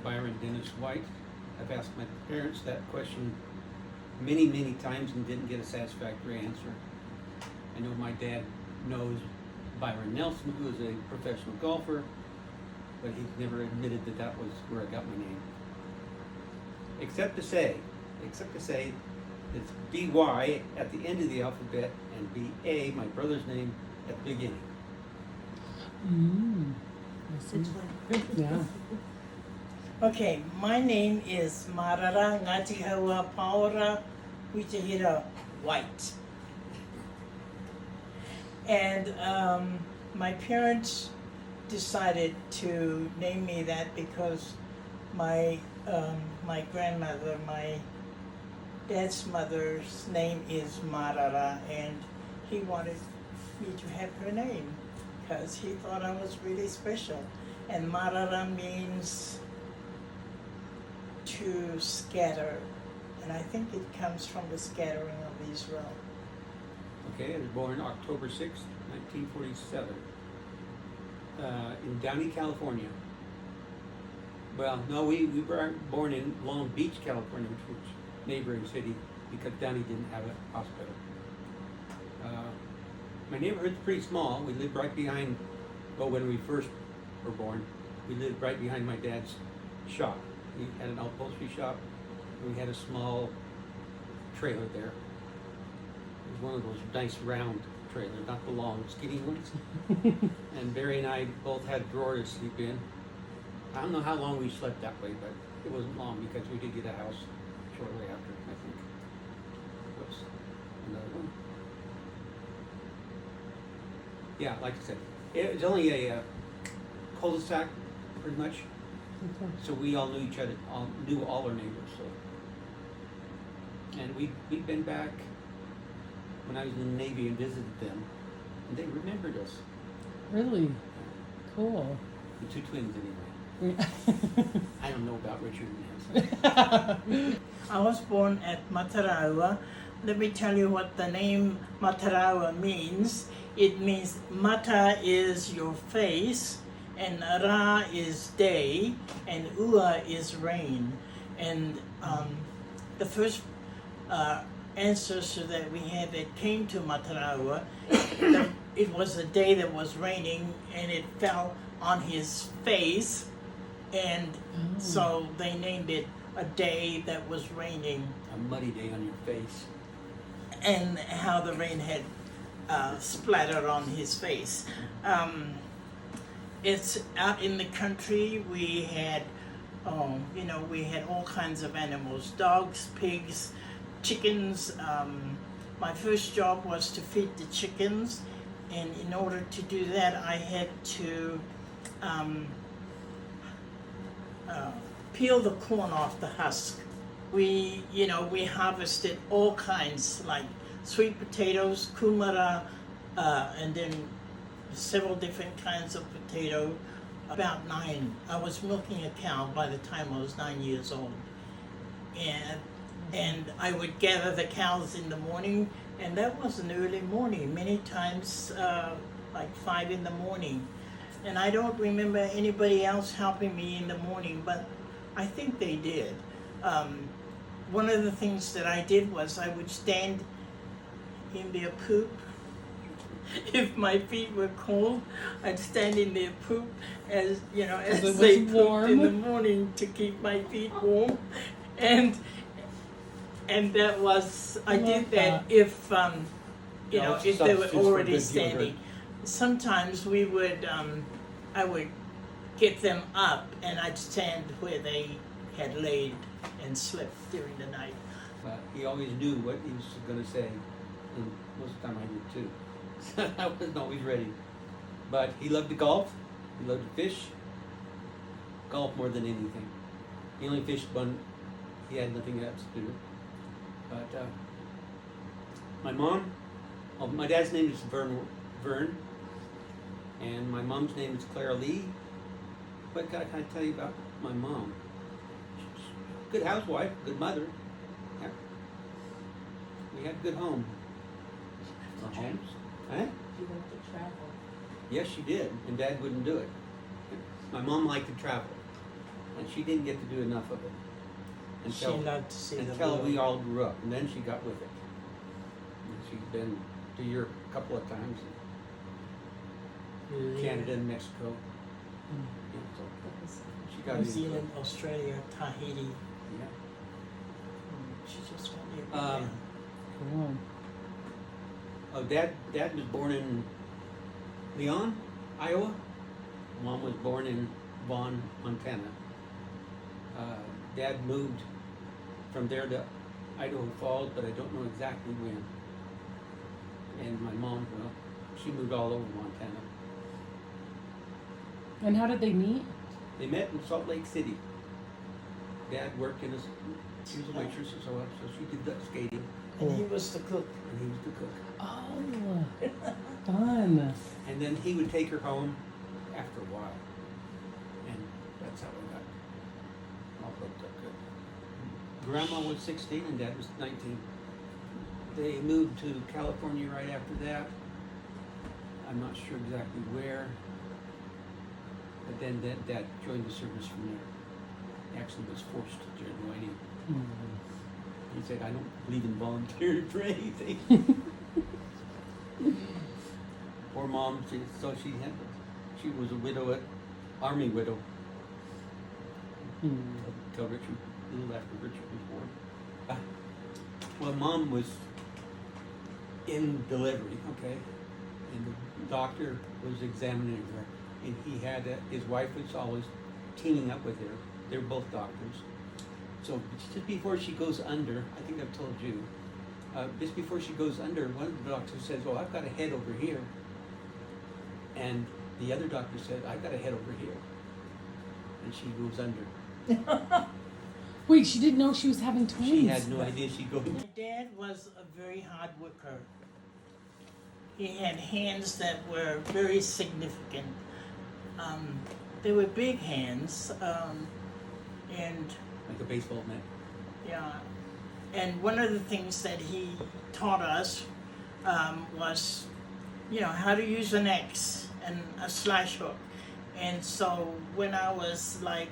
Byron Dennis White. I've asked my parents that question many, many times and didn't get a satisfactory answer. I know my dad knows Byron Nelson, who is a professional golfer, but he's never admitted that that was where I got my name. Except to say it's B-Y at the end of the alphabet and B-A, my brother's name, at the beginning. I see. Yeah. Okay, my name is Marara and White. And my parents decided to name me that because my grandmother, my dad's mother's name is Marara, and he wanted me to have her name because he thought I was really special. And Marara means to scatter, and I think it comes from the scattering of Israel. Okay, I was born October 6th, 1947, in Downey, California. Well, no, we were born in Long Beach, California, which was a neighboring city, because Downey didn't have a hospital. My neighborhood's pretty small. We lived right behind, well, when we first were born, we lived right behind my dad's shop. He had an upholstery shop, and we had a small trailer there. It was one of those nice round trailers, not the long, skinny ones. And Barry and I both had a drawer to sleep in. I don't know how long we slept that way, but it wasn't long because we did get a house shortly after, I think. Whoops, another one. Yeah, like I said, it was only a cul-de-sac, pretty much. Okay. So we all knew each other, knew all our neighbors. So, and we'd been back when I was in the Navy and visited them, and they remembered us. Really? Cool. The two twins, anyway. Yeah. I don't know about Richard and Nancy. I was born at Matarawa. Let me tell you what the name Matarawa means. It means Mata is your face, and Ra is day, and Ua is rain. And the first ancestor that we had that came to Matarawa, it was a day that was raining, and it fell on his face, and so they named it a day that was raining. A muddy day on your face. And how the rain had splattered on his face. It's out in the country. We had, we had all kinds of animals: dogs, pigs, chickens. My first job was to feed the chickens, and in order to do that, I had to peel the corn off the husk. We harvested all kinds, like sweet potatoes, kumara, and then several different kinds of potato. About 9, I was milking a cow by the time I was 9 years old. And I would gather the cows in the morning, and that was an early morning, many times like 5 in the morning. And I don't remember anybody else helping me in the morning, but I think they did. One of the things that I did was I would stand in their poop. If my feet were cold, I'd stand in their poop as they pooped in the morning to keep my feet warm. And that was, I did that if if they were already standing. Sometimes we would, I would get them up and I'd stand where they had laid and slept during the night. He always knew what he was going to say, and most of the time I did too. So I wasn't always ready. But he loved to golf, he loved to fish, golf more than anything. He only fished when he had nothing else to do. But my mom, my dad's name is Vern, and my mom's name is Clara Lee. What can I tell you about my mom? Good housewife, good mother. Yeah. We had a good home. Our homes. Huh? She wanted to travel. Yes, she did, and Dad wouldn't do it. My mom liked to travel. and she didn't get to do enough of it She loved to see the until world. we all grew up, and then she got with it. And she's been to Europe a couple of times, Canada and Mexico. Yeah, so she got New into it. Zealand, Australia, Tahiti. Yeah. She just went everywhere. Cool. Oh, Dad was born in Leon, Iowa. Mom was born in Vaughan, Montana. Dad moved from there to Idaho Falls, but I don't know exactly when. And my mom, well, she moved all over Montana. And how did they meet? They met in Salt Lake City. Dad worked in she was a waitress or so she did duck skating, And he was the cook. and he was the cook. Oh, fun. And then he would take her home after a while. And that's how we got all hooked up good. Grandma was 16 and Dad was 19. They moved to California right after that. I'm not sure exactly where. But then Dad joined the service from there. Actually was forced to join him. He said, I don't believe in volunteering for anything. Poor Mom, she was a widow, Army widow, until Richard, a little after Richard was born. Well, Mom was in delivery, okay, and the doctor was examining her, and he had his wife was always teaming up with her. They're both doctors. So just before she goes under, I think I've told you, just before she goes under, one of the doctors says, "Oh, I've got a head over here," and the other doctor said, "I've got a head over here," and she goes under. Wait, she didn't know she was having twins. She had no idea she'd go. My dad was a very hard worker. He had hands that were very significant. They were big hands, and Like a baseball net. yeah. And one of the things that he taught us was, how to use an axe and a slash hook. And so when I was like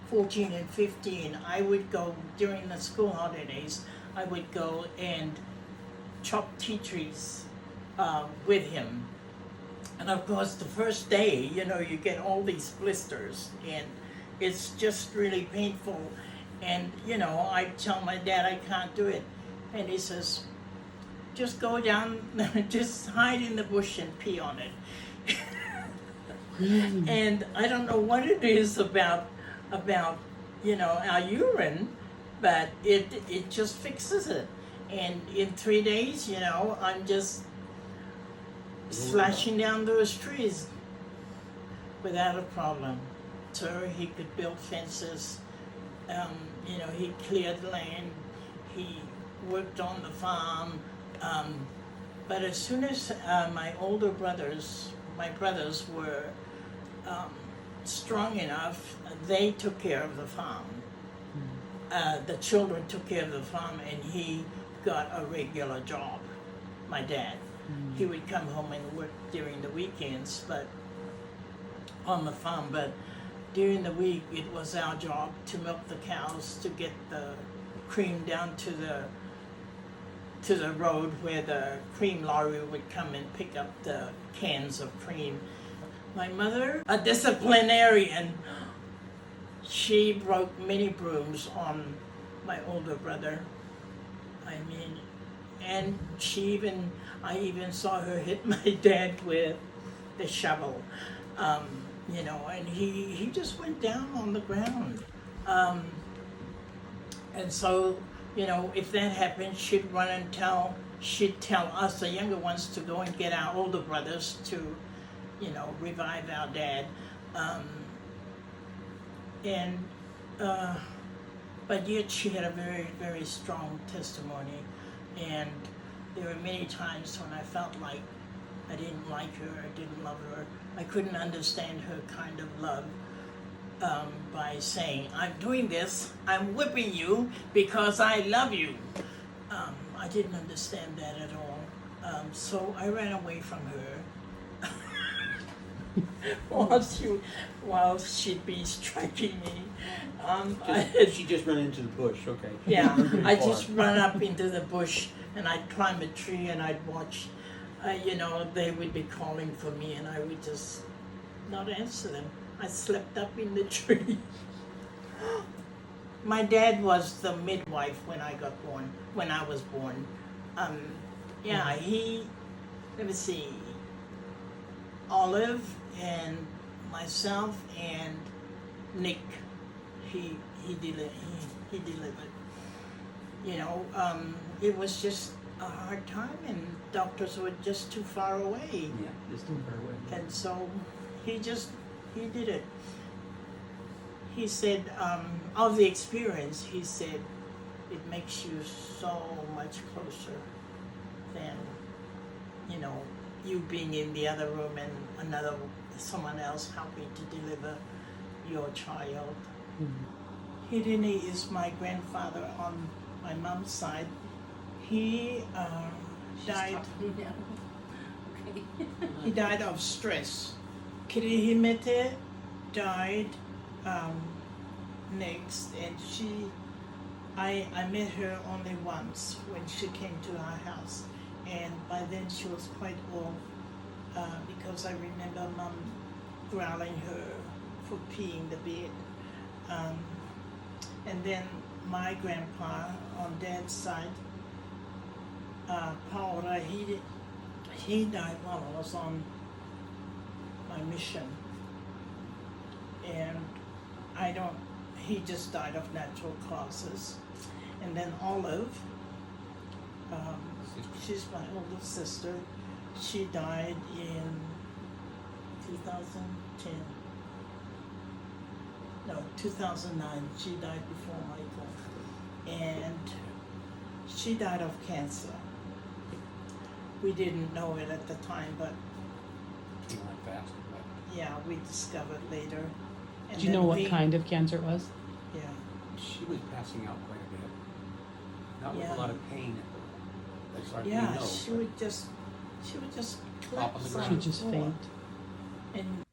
14 and 15, I would go during the school holidays. I would go and chop tea trees with him. And of course, the first day, you get all these blisters, and it's just really painful. And I tell my dad I can't do it, and he says, "Just go down, just hide in the bush and pee on it." And I don't know what it is about our urine, but it just fixes it. And in 3 days, I'm just slashing down those trees without a problem. So he could build fences. He cleared land. He worked on the farm. But as soon as my brothers were strong enough, they took care of the farm. The children took care of the farm, and he got a regular job, my dad. He would come home and work during the weekends, but on the farm. But during the week, it was our job to milk the cows, to get the cream down to the road where the cream lorry would come and pick up the cans of cream. My mother, a disciplinarian, she broke many brooms on my older brother. And I even saw her hit my dad with the shovel, and he just went down on the ground. And so, if that happened, she'd tell us, the younger ones, to go and get our older brothers to, revive our dad. But yet she had a very, very strong testimony. And there were many times when I felt like I didn't like her, I didn't love her. I couldn't understand her kind of love by saying, "I'm doing this, I'm whipping you because I love you." I didn't understand that at all. So I ran away from her. while she'd be striking me. She just ran into the bush. Okay. Yeah, Not very I far. just run up into the bush and I'd climb a tree and I'd watch. They would be calling for me and I would just not answer them. I slept up in the tree. My dad was the midwife when I was born. Let me see, Olive and myself and Nick, he delivered. It was just a hard time and doctors were just too far away. Yeah, just too far away. And so he did it. He said, of the experience, he said, it makes you so much closer than, you being in the other room and someone else helping to deliver your child. Mm-hmm. Hirini is my grandfather on my mom's side. He died. Okay. He died of stress. Kirihimete died next, and I met her only once when she came to our house, and by then she was quite old because I remember Mom growling her for peeing the bed. And then my grandpa on Dad's side, Paula, he died while I was on my mission, and he just died of natural causes. And then Olive, she's my older sister, she died in 2010. No, 2009, she died before Michael. And she died of cancer. We didn't know it at the time, but He went fast. yeah, we discovered later. And Do you know then what kind of cancer it was? Yeah. She was passing out quite a bit. Not with Yeah. a lot of pain. As far as we Yeah, know. she would just Flop on the collapse ground. She the just floor. faint.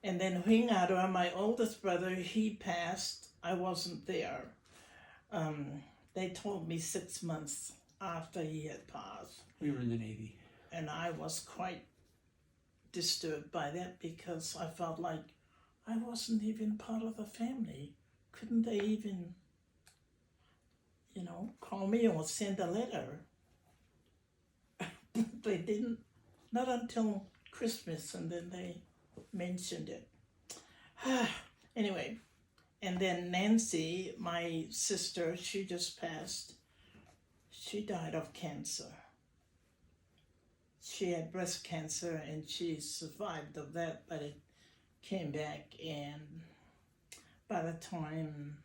And then Huingaro, my oldest brother, he passed. I wasn't there. They told me 6 months after he had passed. We were in the Navy. And I was quite disturbed by that because I felt like I wasn't even part of the family. Couldn't they even, call me or send a letter? They didn't, not until Christmas, and then they mentioned it. Anyway, and then Nancy, my sister, she just passed. She died of cancer. She had breast cancer and she survived of that, but it came back, and by the time,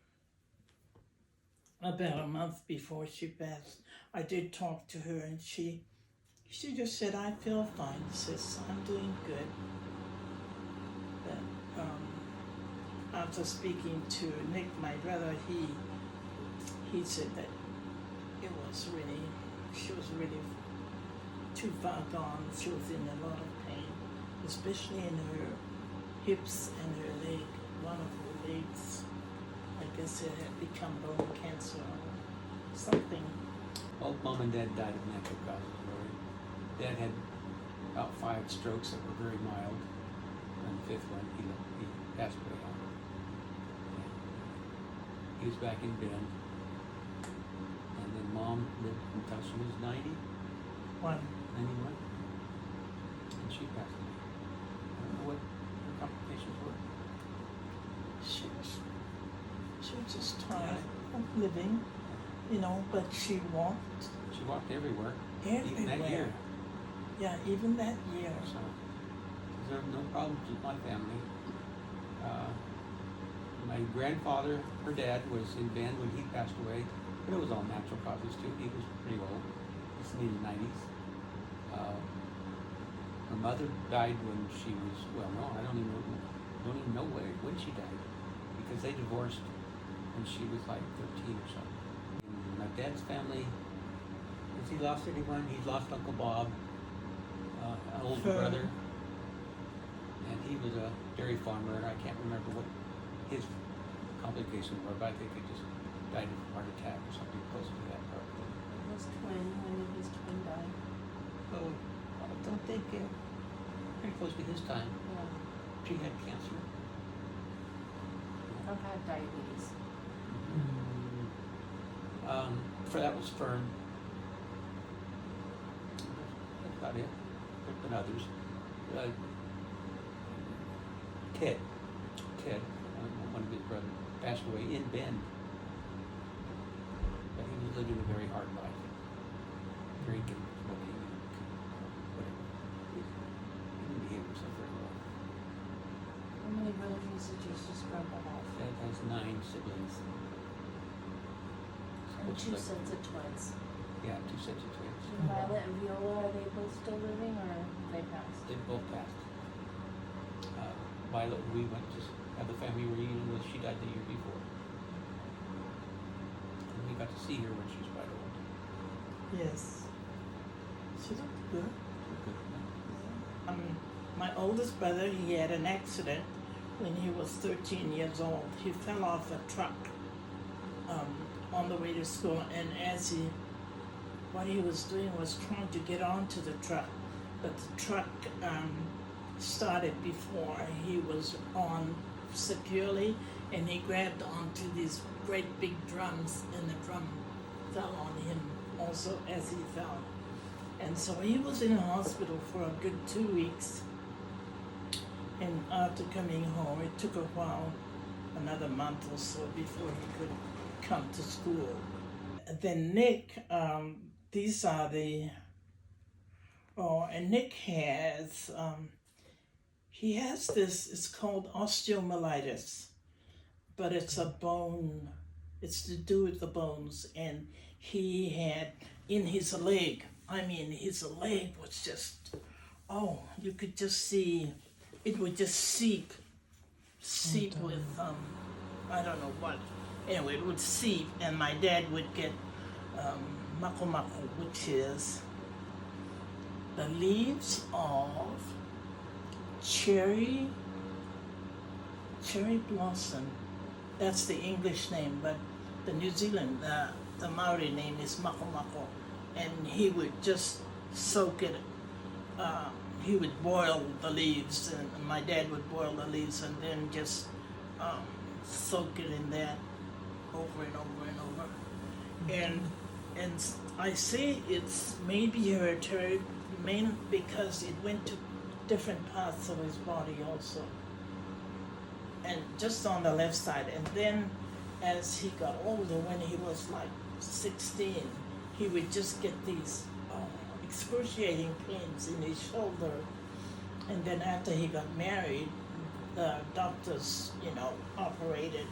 about a month before she passed, I did talk to her, and she just said, I feel fine, sis, I'm doing good. But after speaking to Nick, my brother, he said that she was really too far gone. She was in a lot of pain, especially in her hips and her leg. One of her legs, I guess it had become bone cancer or something. Both Mom and Dad died of natural causes, Lori. Dad had about 5 strokes that were very mild, and the 5th one he passed away on. He was back in Bend, and then Mom lived until she was 91, and she passed away. I don't know what her complications were. She was just tired of living, but she walked She walked everywhere, everywhere. even that year. Yeah, even that year. So there were no problems with my family. My grandfather, her dad, was in Bend when he passed away, but it was all natural causes too. He was pretty old. He was in his 90s. Her mother died when she was, I don't even know when she died, because they divorced when she was like 13 or so. And my dad's family, has he lost anyone? He's lost Uncle Bob, an older Sure. brother, and was a dairy farmer, and I can't remember what his complications were, but I think he just died of a heart attack or something close to that part. His twin, when did his twin die? Oh, I don't think pretty close to his time. Yeah. She had cancer. I've had diabetes. For that was Fern. That's about it. There's been others. Ted, one of his brothers, passed away in Bend. But he was living a very hard life. Drinking, smoking, whatever. He didn't behave himself very well. How many brothers did you just grandpa have? Ted has 9 siblings. And Looks 2 like- sets of twins. Yeah, 2 sets of twins. And Violet and Viola, are they both still living or have they passed? They both passed. Violet, we went to have the family reunion with, she died the year before. And we got to see her when she was quite old. Yes. She looked good. Good. My oldest brother, he had an accident when he was 13 years old. He fell off a truck on the way to school, and what he was doing was trying to get onto the truck, but the truck started before he was on securely, and he grabbed onto these great big drums, and the drum fell on him also as he fell. And so he was in a hospital for a good 2 weeks. And after coming home, it took a while, another month or so, before he could come to school. Then Nick, these are the, and Nick has, he has this, it's called osteomyelitis, but it's a bone, it's to do with the bones, and he had in his leg, his leg was just, you could just see, it would just seep with, I don't know what. Anyway, it would seep, and my dad would get mako, which is the leaves of cherry blossom. That's the English name, but the New Zealand, the Maori name is mako, and he would just soak it. He would boil the leaves, and my dad would boil the leaves, and then just soak it in that over and over and over. And I say it's maybe hereditary, mainly because it went to different parts of his body also, and just on the left side. And then as he got older, when he was like 16, he would just get these excruciating pains in his shoulder. And then after he got married, the doctors, operated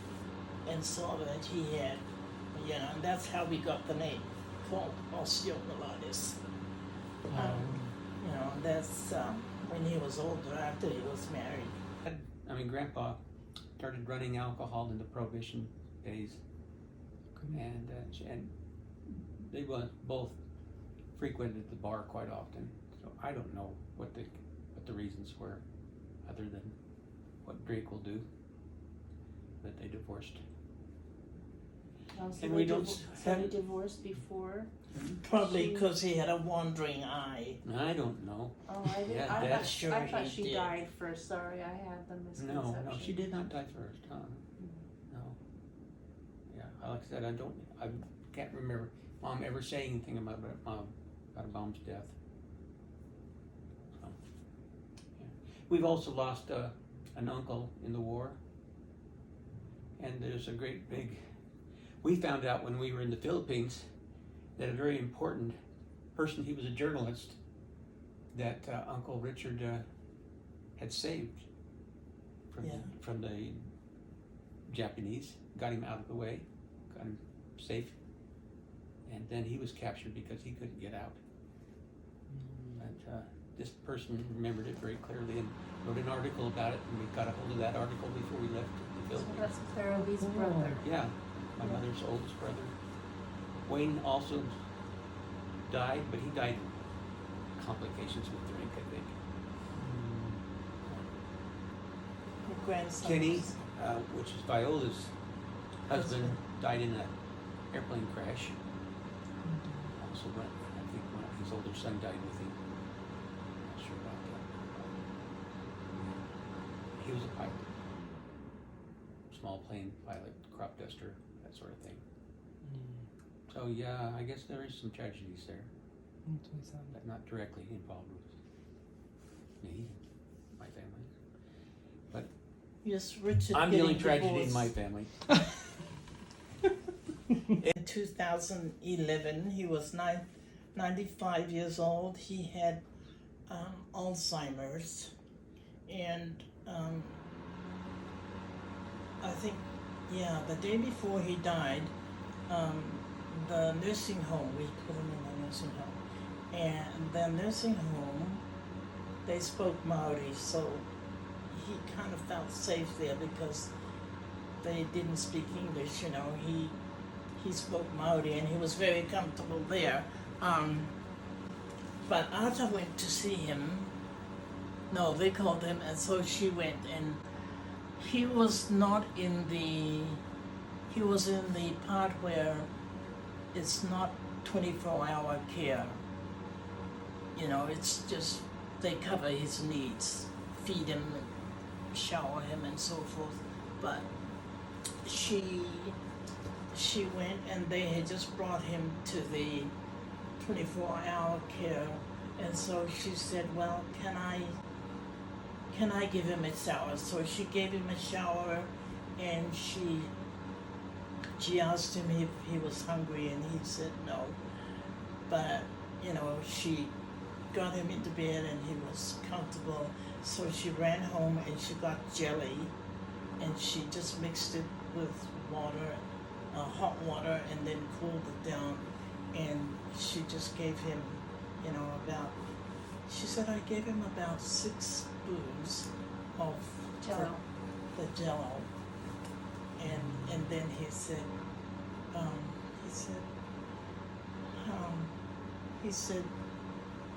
and saw that he had, and that's how we got the name, called osteomyelitis. That's when he was older, after he was married. Grandpa started running alcohol in the Prohibition days, and they both frequented the bar quite often. So I don't know what the reasons were, other than what Drake will do. But they divorced. So And they we don't they divorced before? Probably because he had a wandering eye. I don't know. Oh, I didn't. Yeah, I that's thought, I thought he she did. died first. Sorry, I had the misconception. No, she did not die first. No. Yeah, like I said, I can't remember Mom ever saying anything about Mom's death. So, yeah. We've also lost an uncle in the war, and there's a great big. We found out when we were in the Philippines that a very important person, he was a journalist, that Uncle Richard had saved from the Japanese, got him out of the way, got him safe, and then he was captured because he couldn't get out. But this person remembered it very clearly and wrote an article about it, and we got a hold of that article before we left the So Philippines. that's Clara Lee's brother. Yeah, my mother's oldest brother. Wayne also died, but he died of complications with drink, I think. grandson. Kenny, which is Viola's husband, died in an airplane crash. Also, I think his older son died with him. Not sure about that. He was a pilot, small plane pilot, crop duster, that sort of thing. So yeah, I guess there is some tragedies there, but not directly involved with me, my family. But Yes, Richard. I'm the only getting tragedy in divorced. my family. In 2011, he was 95 years old. He had Alzheimer's, and I think, yeah, the day before he died, the nursing home, we put him in a nursing home, and the nursing home, they spoke Maori, so he kind of felt safe there because they didn't speak English, you know. He spoke Maori and he was very comfortable there. But Arta went to see him. No, they called him, and so she went, and he was not in the, he was in the part where it's not 24-hour care. You know, it's just, they cover his needs, feed him, shower him, and so forth. But she went, and they had just brought him to the 24-hour care, and so she said, well, can I give him a shower? So she gave him a shower, and she asked him if he was hungry, and he said no. But, you know, she got him into bed, and he was comfortable. So she ran home, and she got jelly, and she just mixed it with water, hot water, and then cooled it down. And she just gave him, you know, she said I gave him about 6 spoons of Jello. the Jello. And then he said,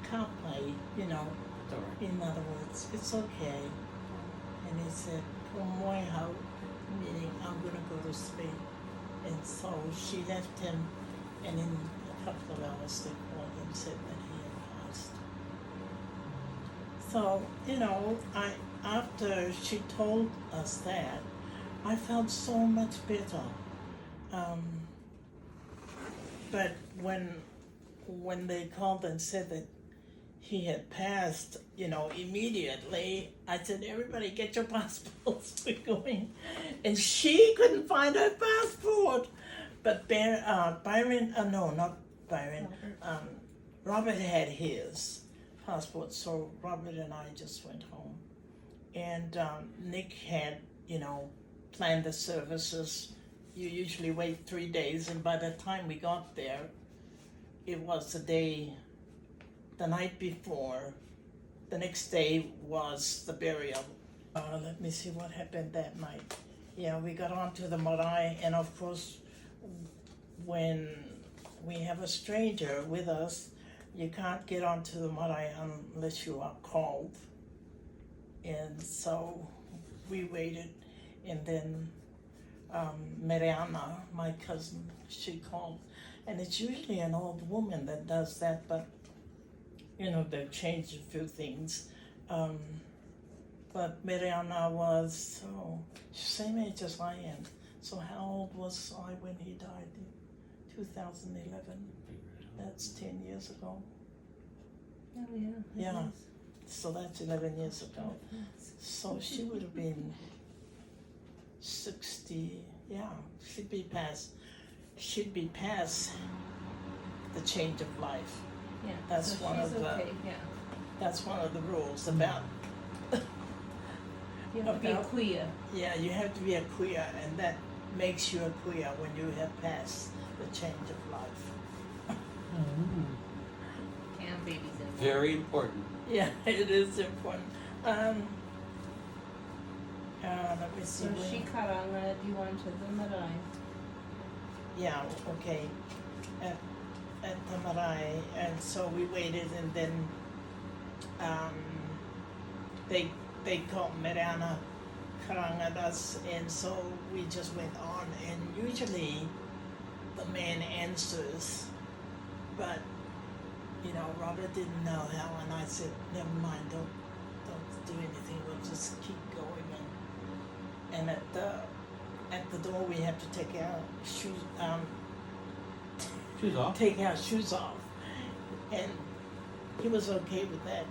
Kapai, you know, It's all right. in other words, it's okay. And he said, Pomoihau, meaning I'm gonna go to sleep. And so she left him, and in a couple of hours they called and said that he had passed. So, you know, after she told us that, I felt so much better. But when they called and said that he had passed, you know, immediately, I said, everybody get your passports, we're going. And she couldn't find her passport. But Byron, no, not Byron, Robert had his passport, so Robert and I just went home. And Nick had, you know, planned the services. You usually wait 3 days, and by the time we got there, it was the night before. The next day was the burial. Let me see what happened that night. Yeah, we got onto the marae, and of course, when we have a stranger with us, you can't get onto the marae unless you are called. And so we waited, and then Mariana, my cousin, she called. And it's usually an old woman that does that, but you know, they've changed a few things. But Mariana was, same age as I am. So how old was I when he died in 2011? That's 10 years ago. Oh, yeah. Yeah. So that's 11 years ago. So she would have been 60, yeah, she'd be past the change of life. Yeah. That's so one she's of the- okay, yeah. That's one of the rules about, You have to be a about- queer. yeah, you have to be a queer, and that makes you a queer when you have passed the change of life. And babies involved. Very important. Yeah, it is important. Let me see. So where- she karanga you onto the marae. Yeah, okay. At the marae, and so we waited, and then they called Mariana karang at us, and so we just went on. And usually, the man answers, but Robert didn't know how, and I said, "Never mind, don't do anything. We'll just keep going." And at the door, we had to take our shoes Shoes off. take our shoes off, and he was okay with that.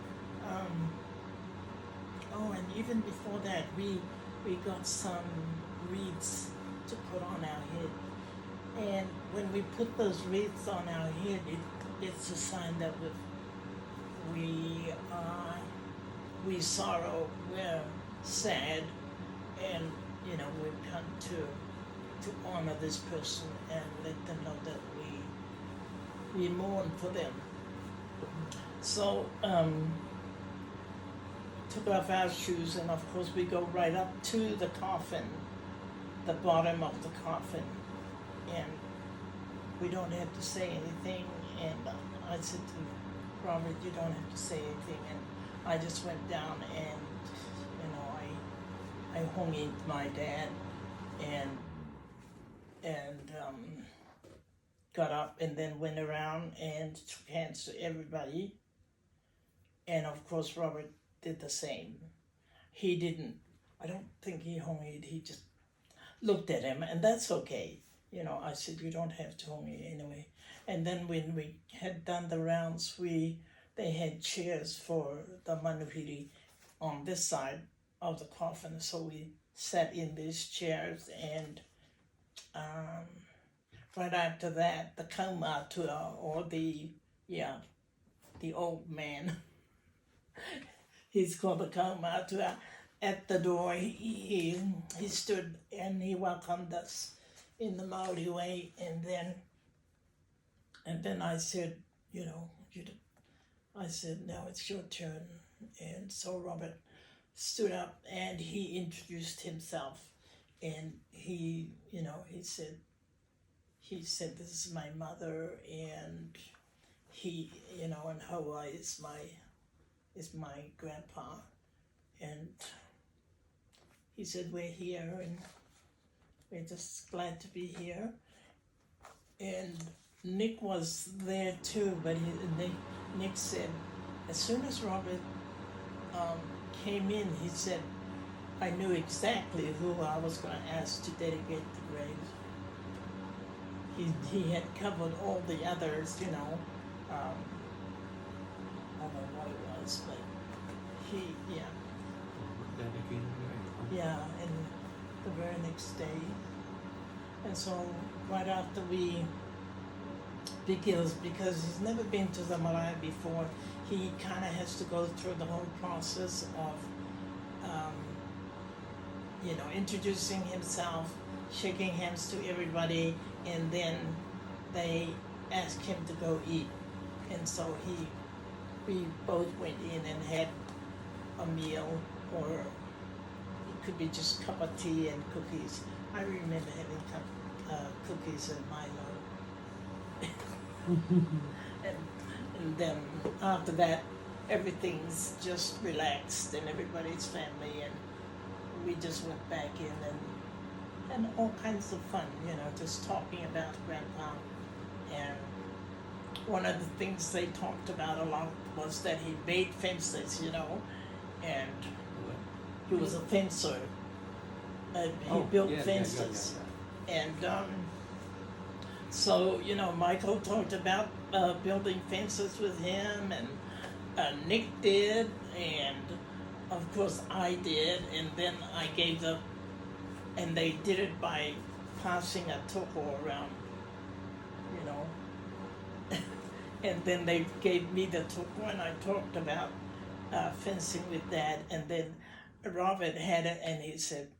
And even before that, we got some wreaths to put on our head, and when we put those wreaths on our head, it's a sign that we sorrow, we're sad, and we've come to honor this person and let them know that we mourn for them. So took off our shoes, and of course we go right up to the coffin, the bottom of the coffin, and we don't have to say anything. And I said to Robert, "You don't have to say anything." And I just went down and I hung in my dad and got up and then went around and shook hands to everybody. And of course Robert did the same. He didn't, I don't think he hung it, he just looked at him, and that's okay. I said, "You don't have to hung it anyway." And then when we had done the rounds, they had chairs for the manuhiri on this side of the coffin, so we sat in these chairs, and right after that, the kaumatua, or the old man, he's called the kaumatua, at the door, he stood and he welcomed us in the Maori way, and then I said, I said, "Now it's your turn." And so Robert stood up and he introduced himself, and he said, "This is my mother, and he, and Hoa is my grandpa." And he said, "We're here, and we're just glad to be here." And Nick was there too, but Nick said, as soon as Robert came in, he said, "I knew exactly who I was going to ask to dedicate the grave." He had covered all the others, I don't know what it was, but and the very next day. And so right after because he's never been to the marae before, he kind of has to go through the whole process of, introducing himself, shaking hands to everybody, and then they ask him to go eat. And so we both went in and had a meal, or it could be just a cup of tea and cookies. I remember having cookies and Milo. and then after that, everything's just relaxed, and everybody's family, and we just went back in and all kinds of fun, just talking about Grandpa. And one of the things they talked about a lot was that he made fences, and he was a fencer. He built fences. And so, Michael talked about building fences with him, and Nick did, and of course I did, and then I gave and they did it by passing a toko around, and then they gave me the toko, and I talked about fencing with Dad, and then Robert had it, and he said,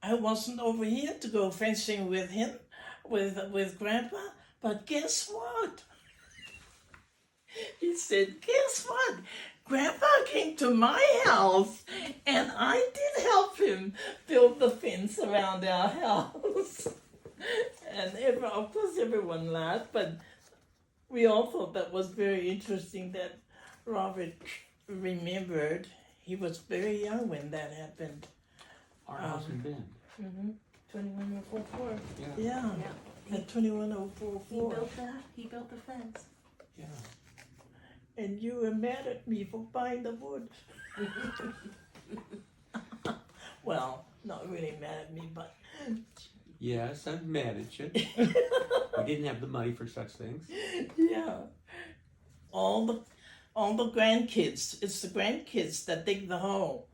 "I wasn't over here to go fencing with him, with Grandpa, but guess what?" He said, "Guess what? Grandpa came to my house, and I did help him build the fence around our house." And of course everyone laughed, but we all thought that was very interesting, that Robert remembered he was very young when that happened. Our house in Bend. Mm-hmm. 21044. Yeah. Yeah, Yeah. at 21044. He built the fence. Yeah. And you were mad at me for buying the wood. Well, not really mad at me, but Yes, I'm mad at you. We didn't have the money for such things. yeah. All the grandkids, it's the grandkids that dig the hole.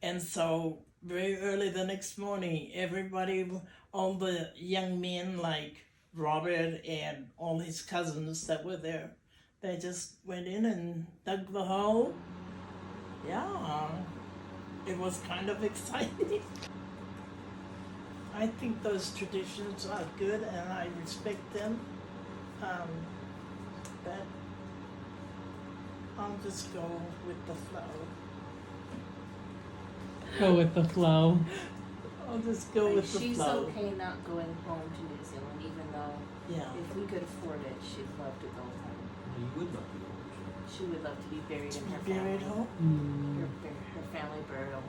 And so very early the next morning, everybody, all the young men like Robert and all his cousins that were there, they just went in and dug the hole. Yeah, it was kind of exciting. I think those traditions are good and I respect them. But I'll just go with the flow. Go with the flow. I'll just go with the She's flow. okay not going home to New Zealand, even though Yeah. if we could afford it, she'd love to go home. You would love to go. She would love to be buried in her Buried family. home? Her family burial.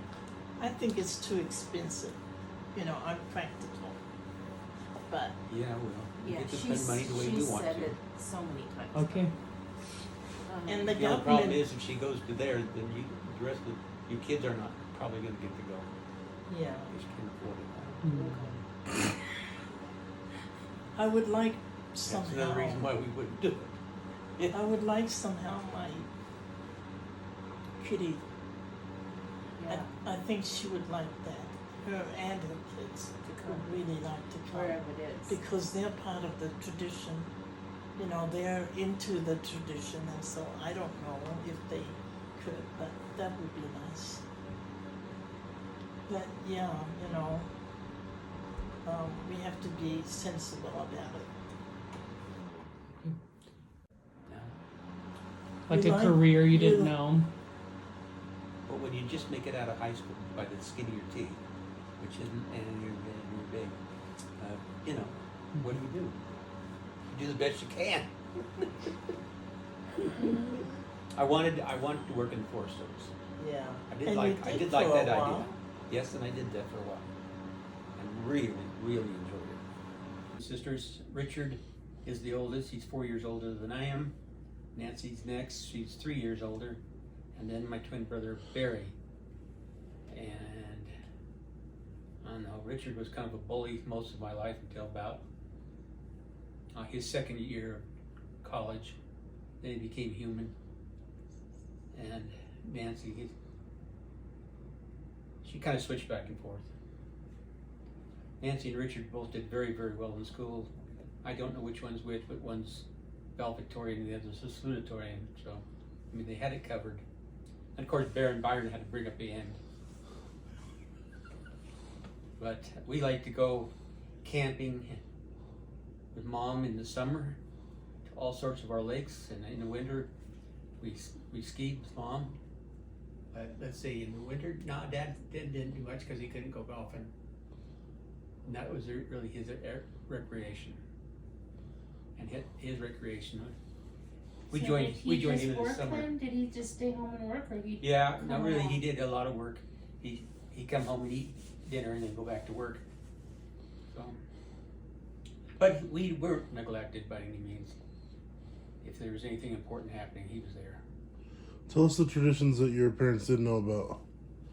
I think it's too expensive. You know, unpractical. But Yeah, well, we Yeah, get to spend money the way we she's want said to. it so many times. Okay. and the The only problem government. is if she goes to there, then the rest of you kids are not probably going to get to go. Yeah. Because you can't afford it. Mm. I would like That's somehow. another reason why we wouldn't do it. I would like somehow my kitty. Yeah, I think she would like that. Her and her kids to come would really like to come. wherever it is. Because they're part of the tradition. You know, they're into the tradition, and so I don't know if they could, but that would be nice. But yeah, you know, we have to be sensible about it. No. Like You a like- career you you- didn't know. But when you just make it out of high school by the skin of your teeth, which isn't, and you're big, you know, what do? You do the best you can. I wanted to work in the Forest Service. Yeah. I did And like you I did did for like a that while. idea. Yes, and I did that for a while. And really enjoyed it. Sisters, Richard is the oldest. He's 4 years older than I am. Nancy's next. She's 3 years older. And then my twin brother, Barry. And I don't know, Richard was kind of a bully most of my life until about his second year of college. Then he became human. And Nancy, she kind of switched back and forth. Nancy and Richard both did very, very well in school. I don't know which one's which, but one's valedictorian and the other's a salutatorian. So, I mean, they had it covered. And of course, Marara and Byron had to bring up the end. But we like to go camping with Mom in the summer to all sorts of our lakes, and in the winter we skied with Mom. But let's see, in the winter, no, Dad didn't do much because he couldn't go golfing. And that was really his recreation. And his recreation. We So joined did he him just in the work summer. then? Did he just stay home and work, or he? Yeah, come not really. along? He did a lot of work. He come home and eat dinner and then go back to work. So, but we weren't neglected by any means. If there was anything important happening, he was there. Tell us the traditions that your parents didn't know about.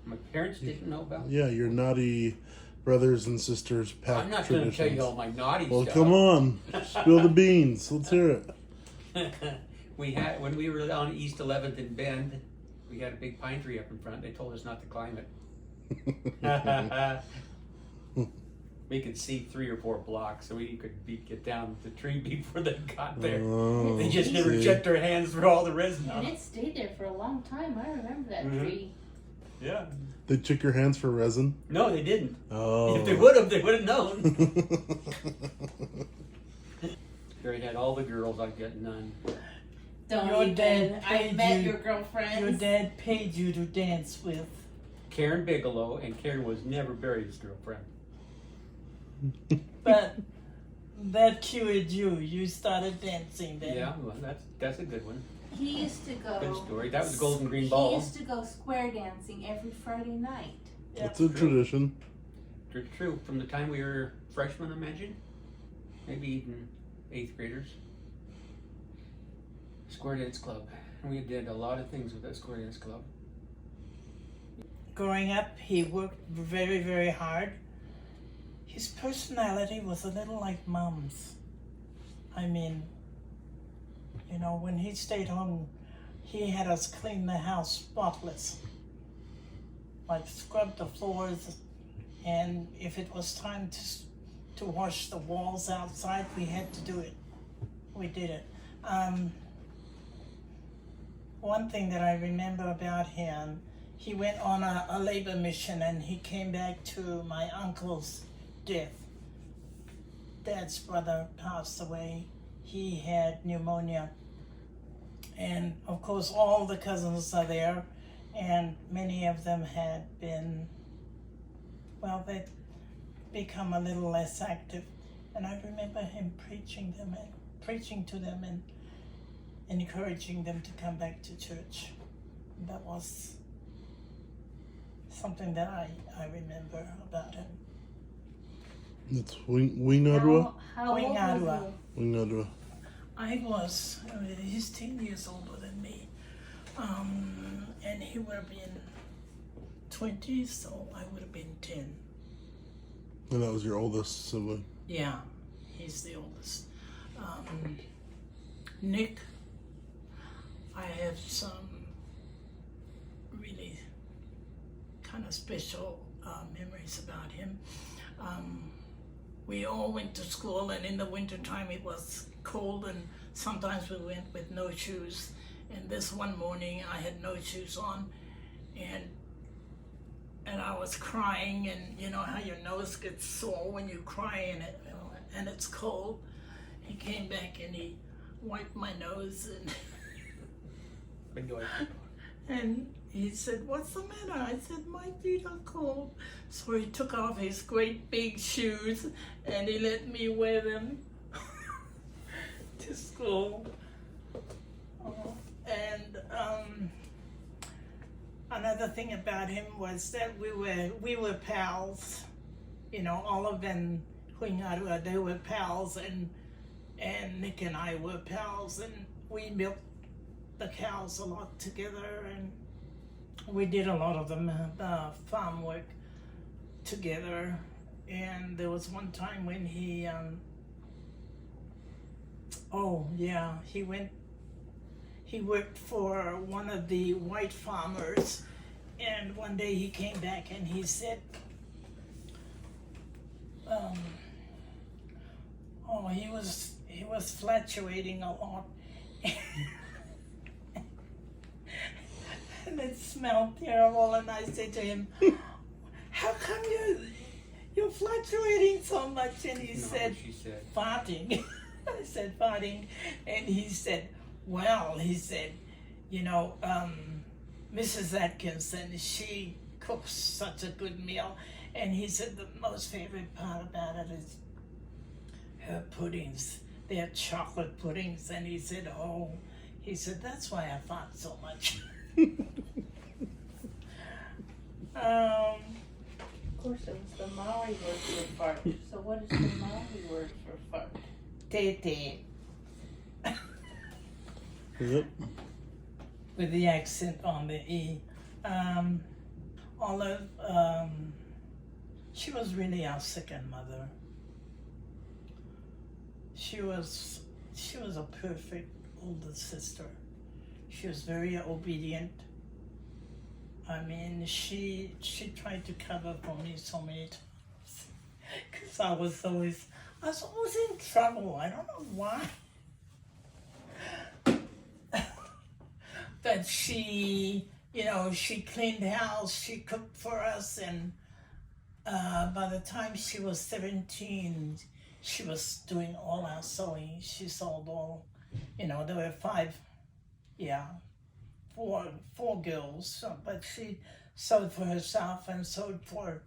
My parents didn't know about. Yeah, your naughty brothers and sisters pack I'm not going to traditions. tell you all my naughty Well, stuff. come on. Spill the beans. Let's hear it. We had, when we were on East 11th and Bend, we had a big pine tree up in front. They told us not to climb it. We could see 3 or 4 blocks, so we could get down the tree before they got there. Oh, They just never see. checked their hands for all the resin on And it. it stayed there for a long time. I remember that Mhm. tree. Yeah. They check your hands for resin? No, they didn't. Oh. If they would have known. Barry had all the girls, I got none. Don't Your even. dad I paid met you- your girlfriends. Your dad paid you to dance with. Karen Bigelow, and Karen was never Barry's girlfriend. But That cured you. You started dancing then. Yeah, well, that's a good one. He used to go. Good story. That was the Golden Green He Ball. used to go square dancing every Friday night. It's a tradition. True. From the time we were freshmen, I imagine. Maybe even 8th graders. Square Dance Club. And we did a lot of things with that Square Dance Club. Growing up, he worked very, very hard. His personality was a little like Mom's. I mean, you know, when he stayed home, he had us clean the house spotless. Like scrub the floors, and if it was time to wash the walls outside, we had to do it. We did it. One thing that I remember about him, he went on a labor mission and he came back to my uncle's death. Dad's brother passed away. He had pneumonia. And of course, all the cousins are there, and many of them had been, well, they'd become a little less active. And I remember him preaching to them and encouraging them to come back to church. That was something that I remember about him. It's Wingadua. How old was he? Wingadua. He's 10 years older than me. And he would have been 20, so I would have been 10. And that was your oldest sibling. Yeah, he's the oldest. Nick, I have some really kind of special memories about him. We all went to school, and in the wintertime it was cold, and sometimes we went with no shoes. And this one morning I had no shoes on, and I was crying, and you know how your nose gets sore when you cry and it's cold. He came back and he wiped my nose and he said, "What's the matter?" I said, "My feet are cold." So he took off his great big shoes and he let me wear them to school. And another thing about him was that we were pals. You know, Olive and Huingarua, they were pals, and Nick and I were pals, and we milked the cows a lot together, and we did a lot of the farm work together. And there was one time when he worked for one of the white farmers, and one day he came back and he said, he was fluctuating a lot. And it smelled terrible, and I said to him, "How come you're fluctuating so much?" And he said, "Farting." I said, "Farting." And he said, "Well," he said, "you know, Mrs. Atkinson, she cooks such a good meal." And he said the most favorite part about it is her puddings. They're chocolate puddings. And he said, "That's why I fart so much." Of course, it was the Maori word for fart. So what is the Maori word for fart? Tete. Yep. With the accent on the E. Olive, she was really our second mother. She was a perfect older sister. She was very obedient. I mean, she tried to cover for me so many times, because I was always in trouble. I don't know why. But she cleaned the house, she cooked for us, and by the time she was 17, she was doing all our sewing. She sold all, there were four girls, but she sewed for herself and sewed for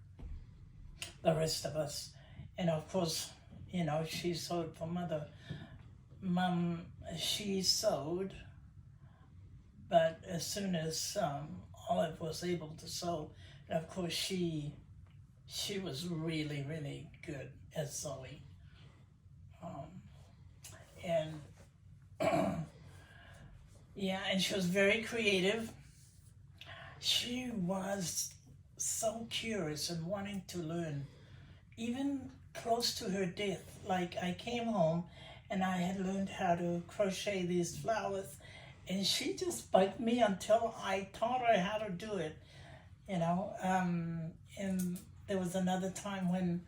the rest of us. And of course, You know, she sewed for Mother. Mom, she sewed, but as soon as Olive was able to sew, and of course she was really, really good at sewing. And yeah, and she was very creative. She was so curious and wanting to learn, even close to her death. Like, I came home and I had learned how to crochet these flowers, and she just bugged me until I taught her how to do it, you know. And there was another time when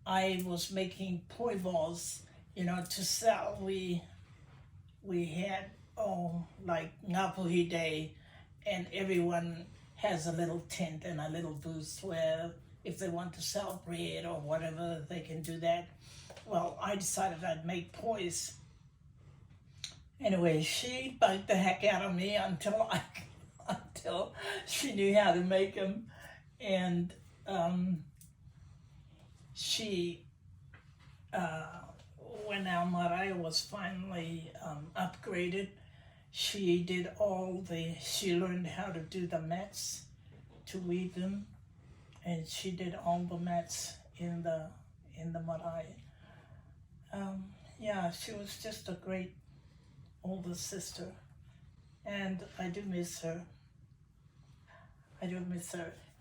I was making poi balls, you know, to sell. We had, like Ngapuhi Day, and everyone has a little tent and a little booth where if they want to sell bread or whatever, they can do that. Well, I decided I'd make pois. Anyway, she bugged the heck out of me until she knew how to make them. And when our marae was finally upgraded, she learned how to do the mats, to weave them, and she did all the mats in the marae. Yeah, she was just a great older sister, and I do miss her.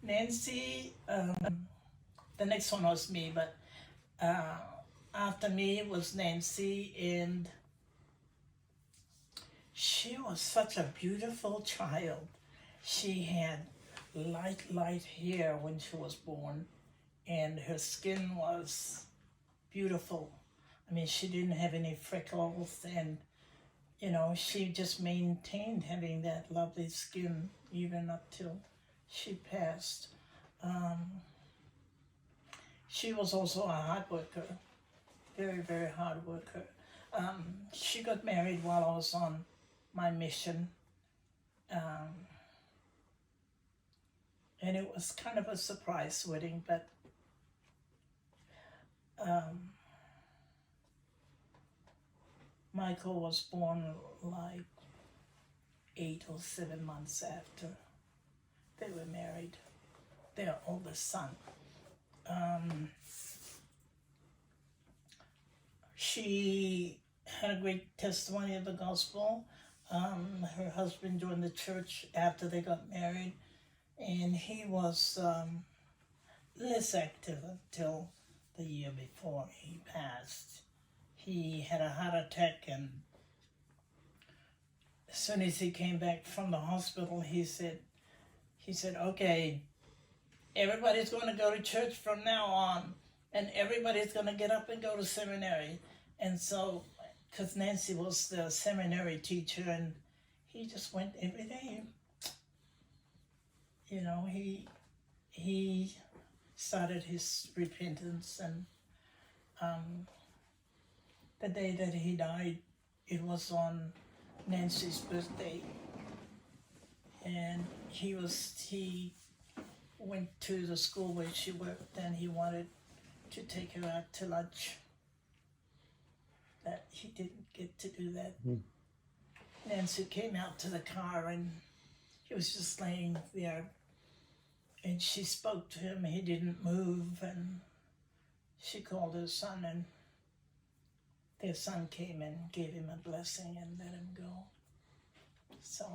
Nancy, the next one was me, but after me was Nancy, and she was such a beautiful child. She had light hair when she was born, and her skin was beautiful. I mean, she didn't have any freckles, and you know, she just maintained having that lovely skin even up till she passed. She was also a hard worker, very, very hard worker. She got married while I was on my mission. And it was kind of a surprise wedding, but Michael was born like 8 or 7 months after they were married, their oldest son. She had a great testimony of the gospel. Her husband joined the church after they got married, and he was less active until the year before he passed. He had a heart attack, and as soon as he came back from the hospital, he said, okay, everybody's going to go to church from now on, and everybody's going to get up and go to seminary. And so, because Nancy was the seminary teacher, and he just went every day. You know, he started his repentance, and the day that he died, it was on Nancy's birthday, and he went to the school where she worked, and he wanted to take her out to lunch. That he didn't get to do that. Nancy came out to the car, and he was just laying there, and she spoke to him. He didn't move, and she called her son, and their son came and gave him a blessing and let him go. So,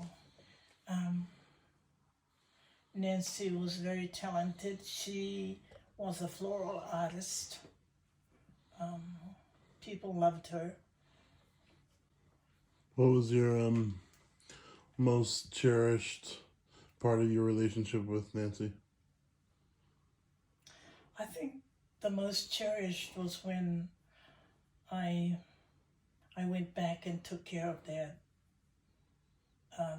Nancy was very talented. She was a floral artist. People loved her. What was your most cherished part of your relationship with Nancy? I think the most cherished was when I went back and took care of Dad.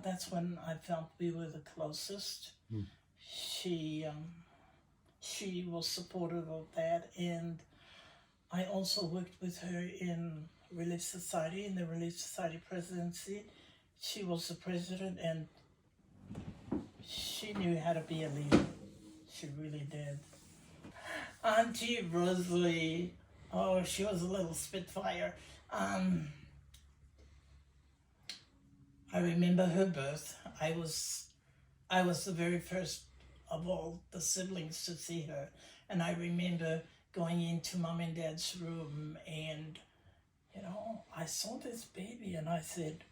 That's when I felt we were the closest. She was supportive of that, and I also worked with her in Relief Society, in the Relief Society presidency. She was the president, and she knew how to be a leader. She really did. Auntie Rosalie, Oh, she was a little spitfire. I remember her birth. I was the very first of all the siblings to see her, and I remember going into mom and dad's room, and I saw this baby, and I said,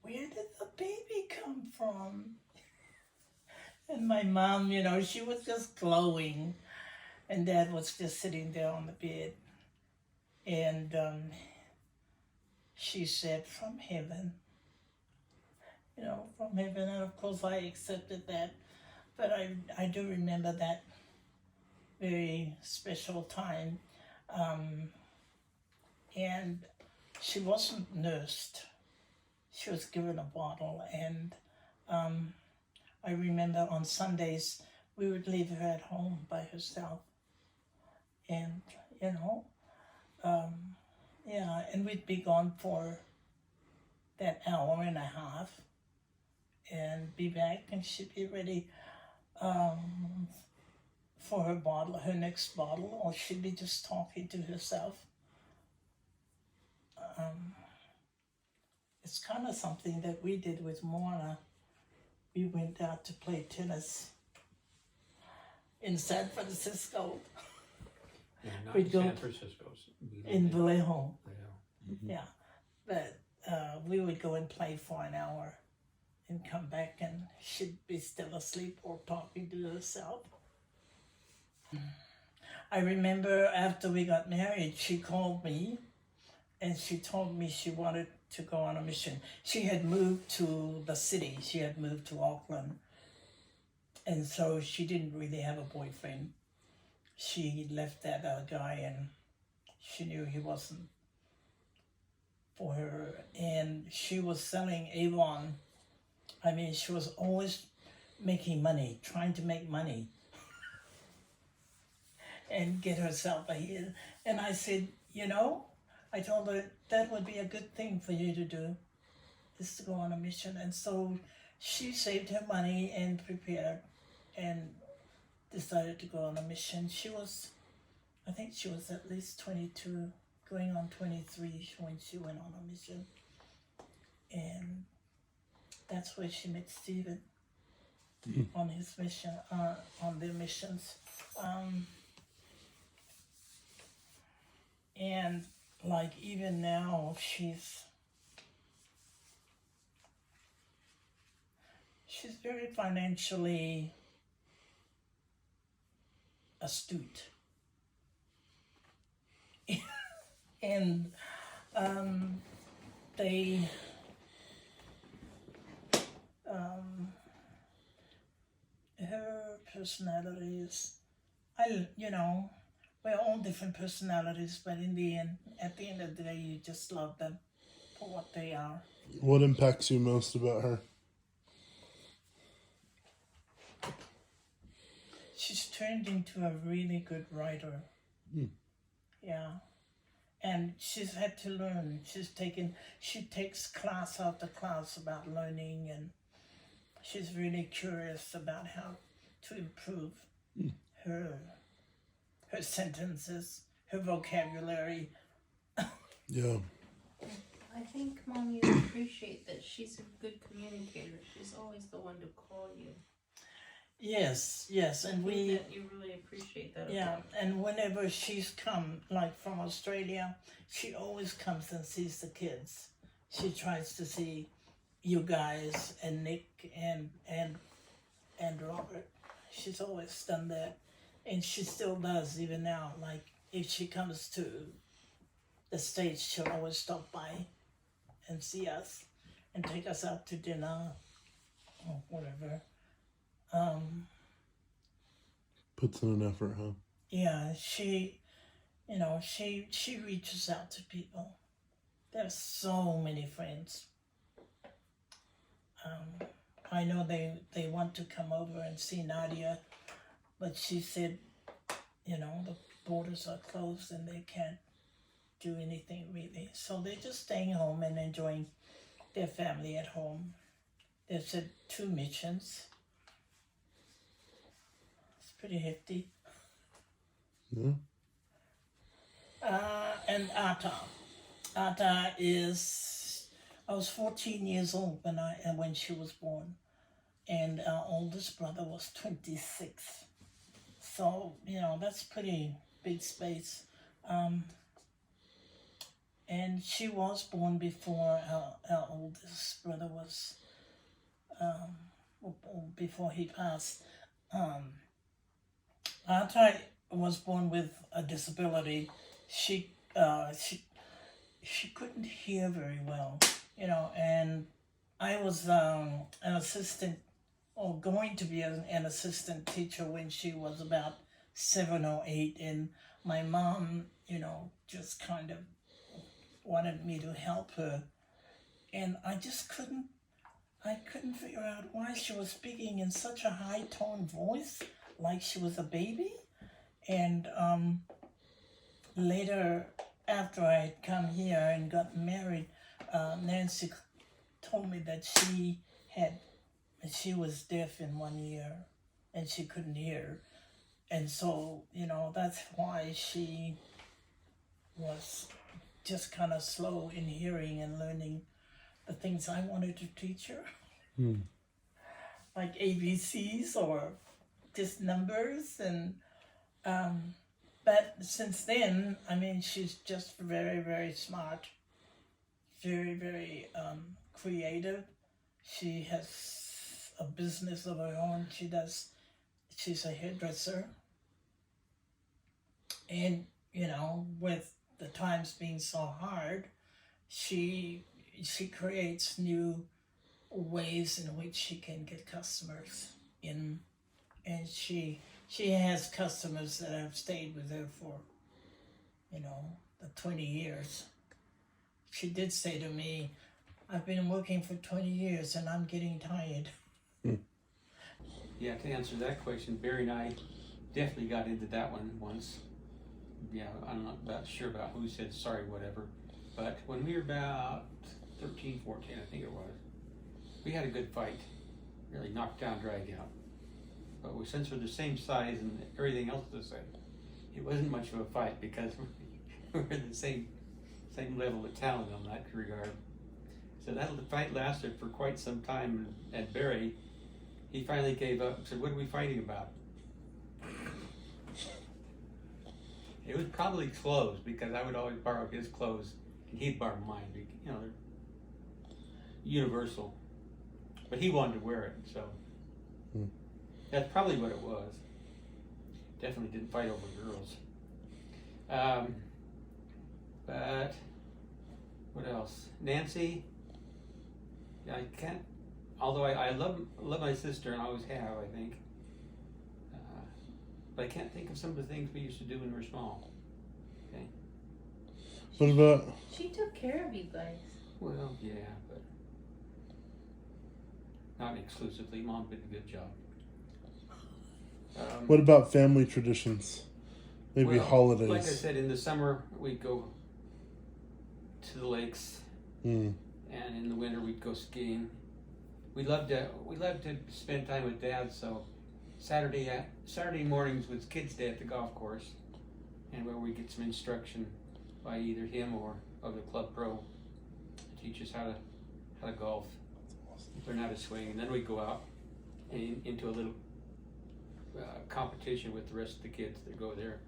"Where did the baby come from?" And my mom, she was just glowing, and dad was just sitting there on the bed, and she said, "From heaven." From heaven, and of course I accepted that. But I do remember that very special time. And she wasn't nursed. She was given a bottle, and I remember on Sundays we would leave her at home by herself. And, and we'd be gone for that hour and a half and be back, and she'd be ready for her next bottle, or she'd be just talking to herself. It's kind of something that we did with Mona. We went out to play tennis in San Francisco. Yeah, not We'd in go San Francisco. in Vallejo. Yeah. Yeah, but we would go and play for an hour and come back, and she'd be still asleep or talking to herself. I remember after we got married, she called me and she told me she wanted to go on a mission. She had moved to the city. She had moved to Auckland. And so she didn't really have a boyfriend. She left that guy, and she knew he wasn't for her. And she was selling Avon. I mean, she was always making money, trying to make money and get herself ahead. And I said, I told her that would be a good thing for you to do, is to go on a mission. And so she saved her money and prepared and decided to go on a mission. I think she was at least 22, going on 23 when she went on a mission. And that's where she met Stephen on his mission, on their missions. And like even now, she's very financially astute. And they her personality is, we're all different personalities, but in the end, at the end of the day, you just love them for what they are. What impacts you most about her? She's turned into a really good writer. Yeah. And she's had to learn. She takes class after class about learning, and she's really curious about how to improve her sentences, her vocabulary. Yeah. I think, Mom, you appreciate that she's a good communicator. She's always the one to call you. Yes, and You really appreciate that. yeah, about her. and whenever she's come, like from Australia, she always comes and sees the kids. She tries to see you guys and Nick and Robert. She's always done that, and she still does even now. Like if she comes to the States, she'll always stop by and see us and take us out to dinner or whatever. Puts in an effort, huh? Yeah, she reaches out to people. There's so many friends. I know they want to come over and see Nadia, but she said, the borders are closed and they can't do anything really. So they're just staying home and enjoying their family at home. There's 2 missions. It's pretty hefty. Yeah. And Ata. Ata is, I was 14 years old when she was born, and our oldest brother was 26. So that's pretty big space. And she was born before our oldest brother was, before he passed. Ata was born with a disability. She couldn't hear very well, and I was an assistant, or going to be an assistant teacher when she was about 7 or 8, and my mom, just kind of wanted me to help her, and I couldn't figure out why she was speaking in such a high tone voice, like she was a baby. And later, after I had come here and got married, Nancy told me that she was deaf in one ear and she couldn't hear. And so, that's why she was just kind of slow in hearing and learning the things I wanted to teach her. Like ABCs or just numbers. And but since then, she's just very, very smart, very, very creative. She has a business of her own. She's a hairdresser. And, with the times being so hard, she creates new ways in which she can get customers in, and she has customers that have stayed with her for, the 20 years. She did say to me, I've been working for 20 years and I'm getting tired. Yeah, to answer that question, Barry and I definitely got into that one once. Yeah, I'm not sure about who said sorry, whatever. But when we were about 13, 14, I think it was, we had a good fight. Really knocked down, drag out. But since we're the same size and everything else the same, it wasn't much of a fight because we're the same level of talent on that regard. So that fight lasted for quite some time, and Barry, he finally gave up and said, what are we fighting about? It was probably clothes, because I would always borrow his clothes and he'd borrow mine. They're universal. But he wanted to wear it, so that's probably what it was. Definitely didn't fight over girls. But what else? Nancy, I can't, although I love my sister and always have, I think. But I can't think of some of the things we used to do when we were small. Okay. What about? She took care of you guys. Well, yeah, but not exclusively. Mom did a good job. What about family traditions? Maybe holidays. Like I said, in the summer we'd go to the lakes, and in the winter we'd go skiing. We loved to spend time with Dad. So Saturday mornings was kids' day at the golf course, and where we get some instruction by either him or other club pro to teach us how to golf, learn how to swing, and then we'd go out and into a little competition with the rest of the kids that go there,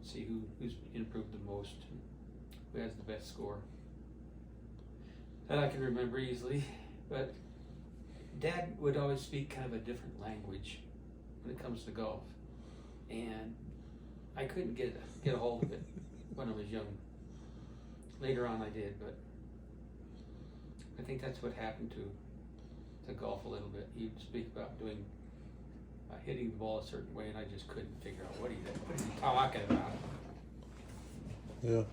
see who's improved the most, and who has the best score. That I can remember easily. But Dad would always speak kind of a different language when it comes to golf, and I couldn't get a hold of it when I was young. Later on I did, but I think that's what happened to golf a little bit. He'd speak about hitting the ball a certain way, and I just couldn't figure out what is he talking about. Yeah.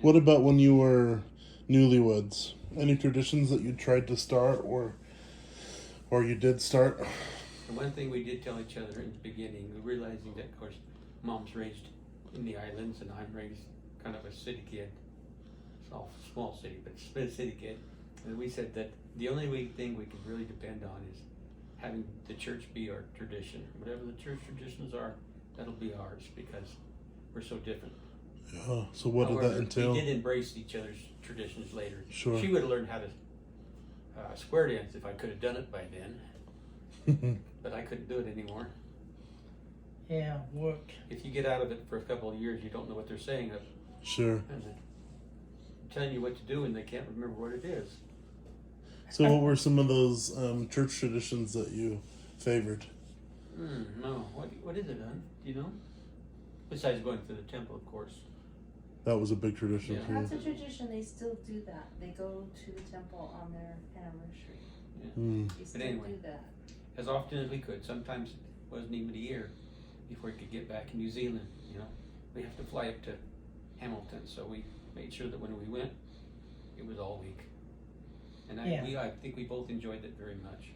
What about when you were newlyweds? Any traditions that you tried to start or you did start? The one thing we did tell each other in the beginning, realizing that, of course, Mom's raised in the islands and I'm raised kind of a city kid. It's all small city, but a city kid. And we said that the only thing we can really depend on is having the church be our tradition. Whatever the church traditions are, that'll be ours, because we're so different. So what did that However, entail? we did embrace each other's traditions later. Sure. She would have learned how to square dance if I could have done it by then, but I couldn't do it anymore. Yeah, work. If you get out of it for a couple of years, you don't know what they're saying. Sure. And they're telling you what to do, and they can't remember what it is. So what were some of those church traditions that you favored? No. What is it, hon? Do you know? Besides going to the temple, of course. That was a big tradition Yeah. for you. That's a tradition. They still do that. They go to the temple on their anniversary. Mm. They still anyway. do that. As often as we could. Sometimes it wasn't even a year before we could get back in New Zealand. You know, we have to fly up to Hamilton, so we made sure that when we went, it was all week. And I think we both enjoyed it very much.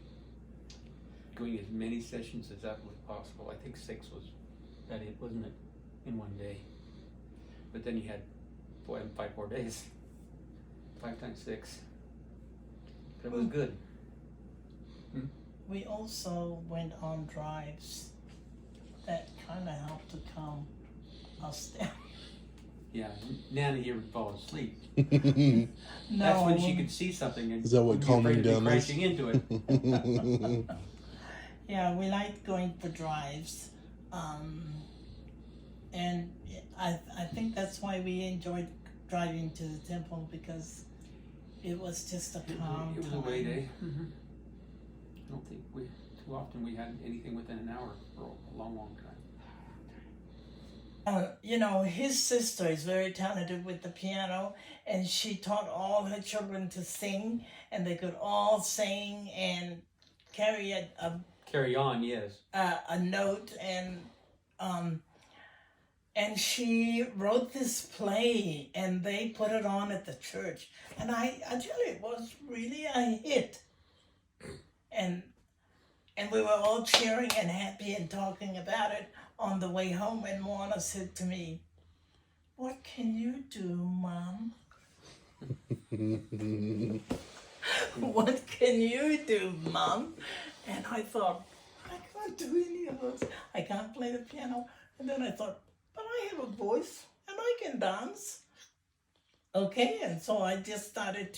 Going as many sessions as that was possible. I think 6 was that it, wasn't it? In one day. But then you had 5 more days. 5 times 6. It was good. We also went on drives. That kind of helped to calm us down. Yeah, Nana here would fall asleep. No, That's when she could see something and Is that what would be calming afraid of down me is? crashing into it. Yeah, we liked going for drives. And I think that's why we enjoyed driving to the temple, because it was just a calm It was time. a way day. I don't think too often we had anything within an hour for a long, long time. You know, his sister is very talented with the piano, and she taught all her children to sing, and they could all sing and carry Carry on, yes. a note, and she wrote this play, and they put it on at the church, and I tell you, it was really a hit, and we were all cheering and happy and talking about it on the way home, and Moana said to me, "What can you do, Mom?" "What can you do, Mom?" And I thought, I can't do any of those. I can't play the piano. And then I thought, but I have a voice and I can dance. Okay, and so I just started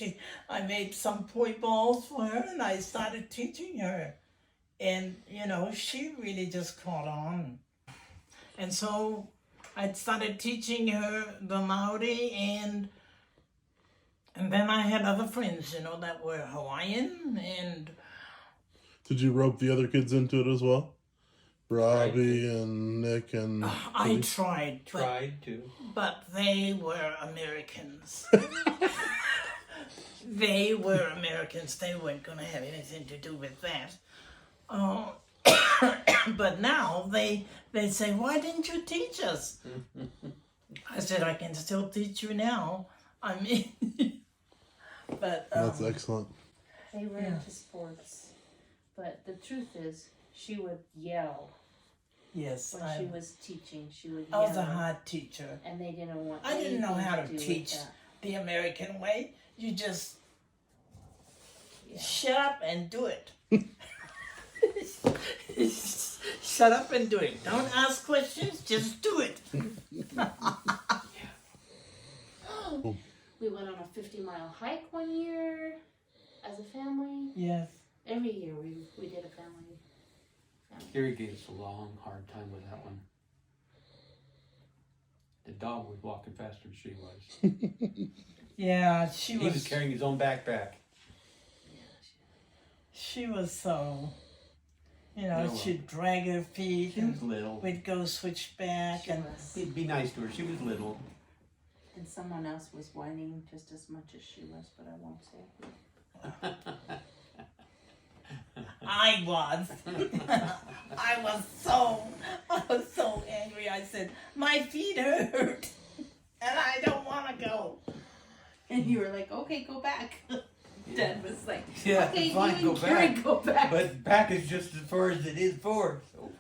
I made some poi balls for her, and I started teaching her. And, you know, she really just caught on. And so I started teaching her the Maori, and then I had other friends, you know, that were Hawaiian, and Did you rope the other kids into it as well? Robbie and Nick and... I tried, Tried to. but they were Americans. They were Americans. They weren't going to have anything to do with that. But now they say, "Why didn't you teach us?" I said, "I can still teach you now." I mean, but That's excellent. They were into sports. But the truth is, she would yell yes, when she was teaching. She would I yell. was a hard teacher. And they didn't want I didn't know anything how to do with teach that. the American way. You just Yeah. shut up and do it. Shut up and do it. Don't ask questions, just do it. We went on a 50-mile hike one year as a family. Yes. Every year we did a family. Gary gave us a long, hard time with that one. The dog was walking faster than she was. Yeah, He was carrying his own backpack. She was so, you know, Yeah, well, she'd drag her feet She was little. we'd go switch back She and was. Be nice to her. She was little. And someone else was whining just as much as she was, but I won't say who. I was. I was so angry. I said, "My feet hurt and I don't want to go." And you were like, "Okay, go back." Dad was like, Yeah, "Okay, fine, you and Carrie go back." But back is just as far as it is forward. So.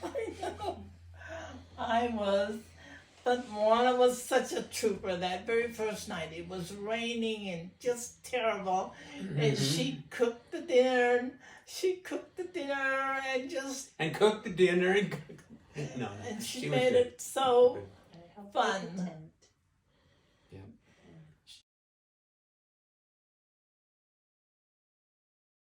I know. I was. But Moana was such a trooper. That very first night, it was raining and just terrible. And she cooked the dinner. And cooked the dinner and cooked. No, And she was made good. it so I'll take Fun. a 10.